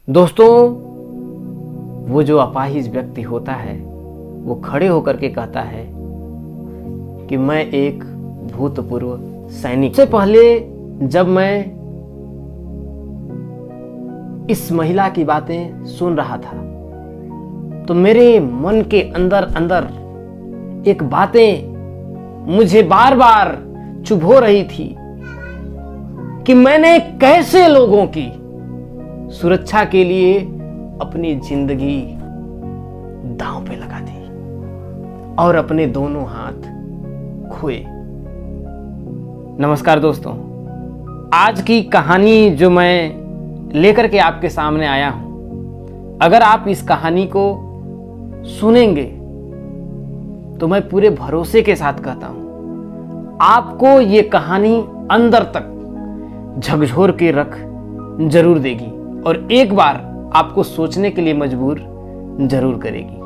दोस्तों, वो जो अपाहिज व्यक्ति होता है वो खड़े होकर के कहता है कि मैं एक भूतपूर्व सैनिक। से पहले जब मैं इस महिला की बातें सुन रहा था तो मेरे मन के अंदर अंदर एक बातें मुझे बार बार चुभो रही थी कि मैंने कैसे लोगों की सुरक्षा के लिए अपनी जिंदगी दांव पे लगा दी और अपने दोनों हाथ खोए। नमस्कार दोस्तों, आज की कहानी जो मैं लेकर के आपके सामने आया हूं, अगर आप इस कहानी को सुनेंगे तो मैं पूरे भरोसे के साथ कहता हूं आपको ये कहानी अंदर तक झकझोर के रख जरूर देगी और एक बार आपको सोचने के लिए मजबूर जरूर करेगी।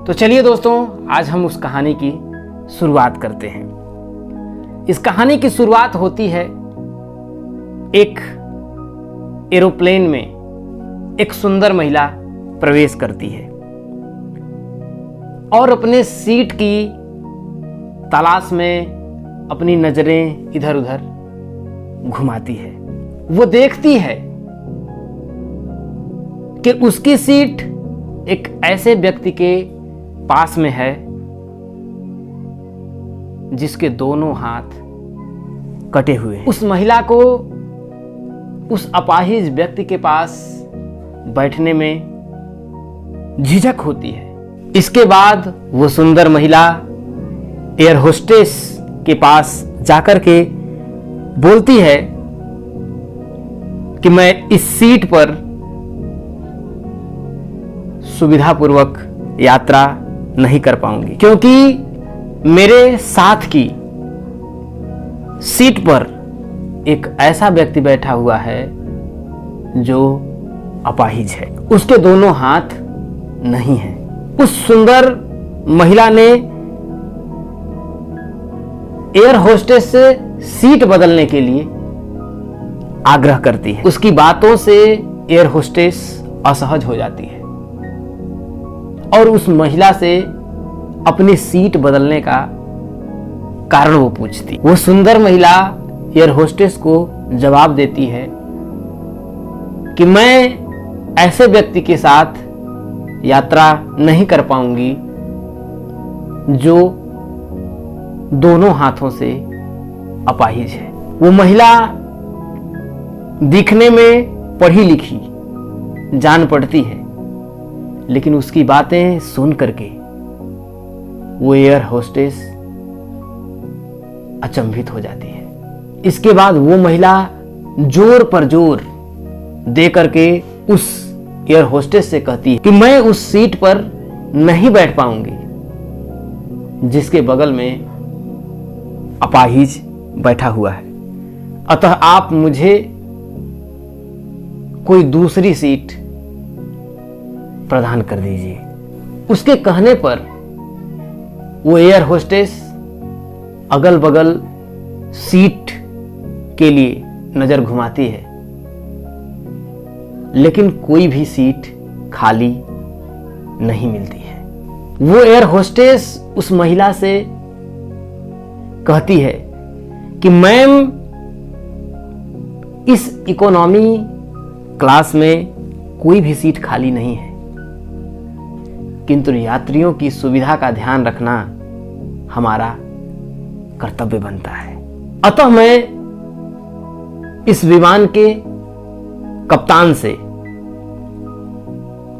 तो चलिए दोस्तों, आज हम उस कहानी की शुरुआत करते हैं। इस कहानी की शुरुआत होती है एक एरोप्लेन में एक सुंदर महिला प्रवेश करती है और अपने सीट की तलाश में अपनी नजरें इधर उधर घुमाती है। वो देखती है कि उसकी सीट एक ऐसे व्यक्ति के पास में है जिसके दोनों हाथ कटे हुए हैं। उस महिला को उस अपाहिज व्यक्ति के पास बैठने में झिझक होती है। इसके बाद वो सुंदर महिला एयर होस्टेस के पास जाकर के बोलती है कि मैं इस सीट पर सुविधापूर्वक यात्रा नहीं कर पाऊंगी क्योंकि मेरे साथ की सीट पर एक ऐसा व्यक्ति बैठा हुआ है जो अपाहिज है, उसके दोनों हाथ नहीं हैं। उस सुंदर महिला ने एयर होस्टेस से सीट बदलने के लिए आग्रह करती है। उसकी बातों से एयर होस्टेस असहज हो जाती है और उस महिला से अपनी सीट बदलने का कारण वो पूछती। वो सुंदर महिला एयर होस्टेस को जवाब देती है कि मैं ऐसे व्यक्ति के साथ यात्रा नहीं कर पाऊंगी जो दोनों हाथों से अपाहिज है। वो महिला दिखने में पढ़ी लिखी जान पड़ती है, लेकिन उसकी बातें सुन करके वो एयर होस्टेस अचंभित हो जाती है। इसके बाद वो महिला जोर पर जोर दे करके उस एयर होस्टेस से कहती है कि मैं उस सीट पर नहीं बैठ पाऊंगी जिसके बगल में अपाहिज बैठा हुआ है, अतः आप मुझे कोई दूसरी सीट प्रदान कर दीजिए। उसके कहने पर वो एयर होस्टेस अगल बगल सीट के लिए नजर घुमाती है, लेकिन कोई भी सीट खाली नहीं मिलती है। वो एयर होस्टेस उस महिला से कहती है कि मैम, इस इकोनॉमी क्लास में कोई भी सीट खाली नहीं है, किंतु यात्रियों की सुविधा का ध्यान रखना हमारा कर्तव्य बनता है। अतः मैं इस विमान के कप्तान से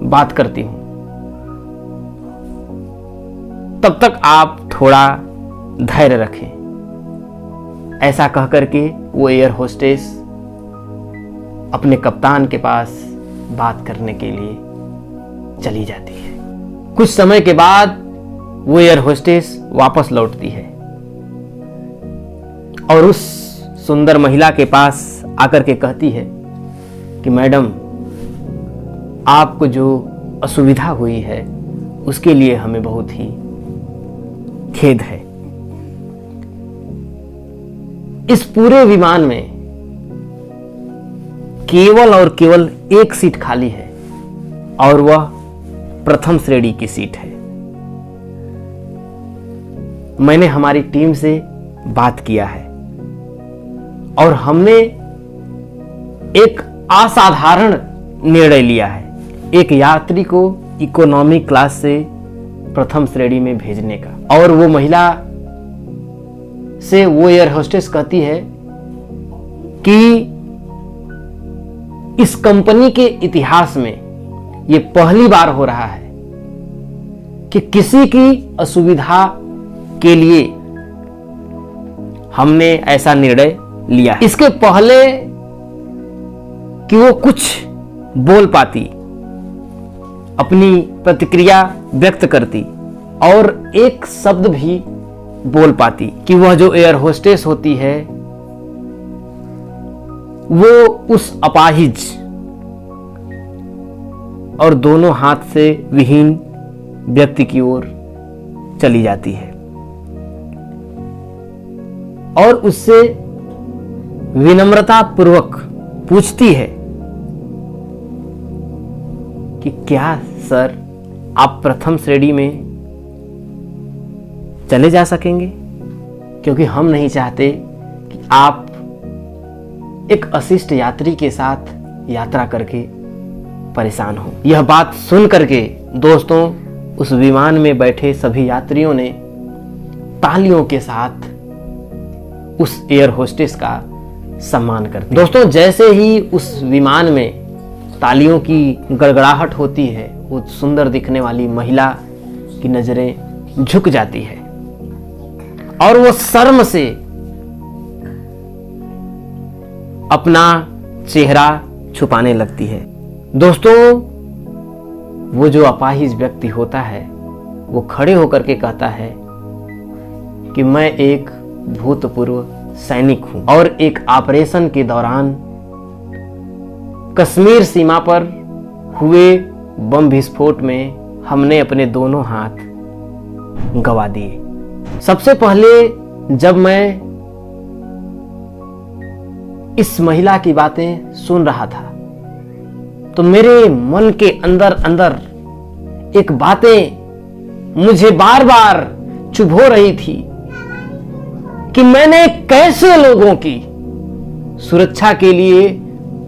बात करती हूं, तब तक आप थोड़ा धैर्य रखें। ऐसा कह करके वो एयर होस्टेस अपने कप्तान के पास बात करने के लिए चली जाती है। कुछ समय के बाद वो एयर होस्टेस वापस लौटती है और उस सुंदर महिला के पास आकर के कहती है कि मैडम, आपको जो असुविधा हुई है उसके लिए हमें बहुत ही खेद है। इस पूरे विमान में केवल और केवल एक सीट खाली है और वह प्रथम श्रेणी की सीट है। मैंने हमारी टीम से बात किया है और हमने एक असाधारण निर्णय लिया है, एक यात्री को इकोनॉमी क्लास से प्रथम श्रेणी में भेजने का। और वो महिला से वो एयर होस्टेस कहती है कि इस कंपनी के इतिहास में ये पहली बार हो रहा है कि किसी की असुविधा के लिए हमने ऐसा निर्णय लिया है। इसके पहले कि वो कुछ बोल पाती, अपनी प्रतिक्रिया व्यक्त करती और एक शब्द भी बोल पाती कि वह जो एयर होस्टेस होती है वो उस अपाहिज और दोनों हाथ से विहीन व्यक्ति की ओर चली जाती है और उससे विनम्रता पूर्वक पूछती है कि क्या सर आप प्रथम श्रेणी में चले जा सकेंगे, क्योंकि हम नहीं चाहते कि आप एक अशिष्ट यात्री के साथ यात्रा करके परेशान हो। यह बात सुन करके दोस्तों उस विमान में बैठे सभी यात्रियों ने तालियों के साथ उस एयर होस्टेस का सम्मान कर दिया। दोस्तों जैसे ही उस विमान में तालियों की गड़गड़ाहट होती है, वो सुंदर दिखने वाली महिला की नजरें झुक जाती है और वो शर्म से अपना चेहरा छुपाने लगती है। दोस्तों वो जो अपाहिज व्यक्ति होता है वो खड़े होकर के कहता है कि मैं एक भूतपूर्व सैनिक हूं और एक ऑपरेशन के दौरान कश्मीर सीमा पर हुए बम विस्फोट में हमने अपने दोनों हाथ गंवा दिए। सबसे पहले जब मैं इस महिला की बातें सुन रहा था तो मेरे मन के अंदर अंदर एक बातें मुझे बार बार चुभो रही थी कि मैंने कैसे लोगों की सुरक्षा के लिए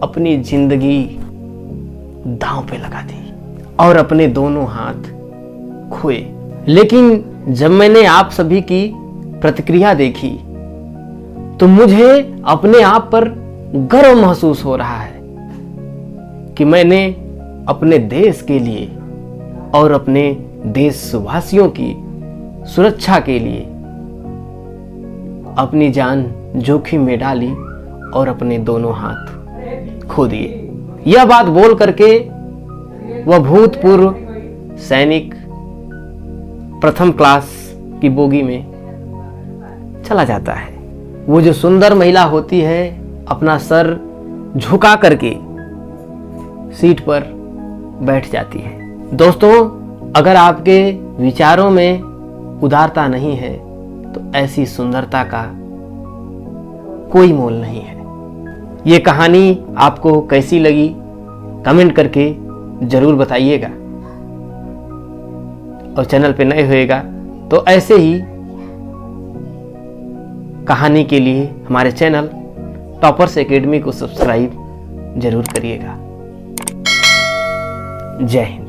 अपनी जिंदगी दांव पे लगा दी और अपने दोनों हाथ खोए। लेकिन जब मैंने आप सभी की प्रतिक्रिया देखी तो मुझे अपने आप पर गर्व महसूस हो रहा है कि मैंने अपने देश के लिए और अपने देशवासियों की सुरक्षा के लिए अपनी जान जोखिम में डाली और अपने दोनों हाथ खो दिए। यह बात बोल करके वह भूतपूर्व सैनिक प्रथम क्लास की बोगी में चला जाता है। वो जो सुंदर महिला होती है अपना सर झुका करके सीट पर बैठ जाती है। दोस्तों अगर आपके विचारों में उदारता नहीं है तो ऐसी सुंदरता का कोई मोल नहीं है। ये कहानी आपको कैसी लगी कमेंट करके जरूर बताइएगा और चैनल पे नए होएगा तो ऐसे ही कहानी के लिए हमारे चैनल टॉपर्स एकेडमी को सब्सक्राइब जरूर करिएगा। जय हिंद।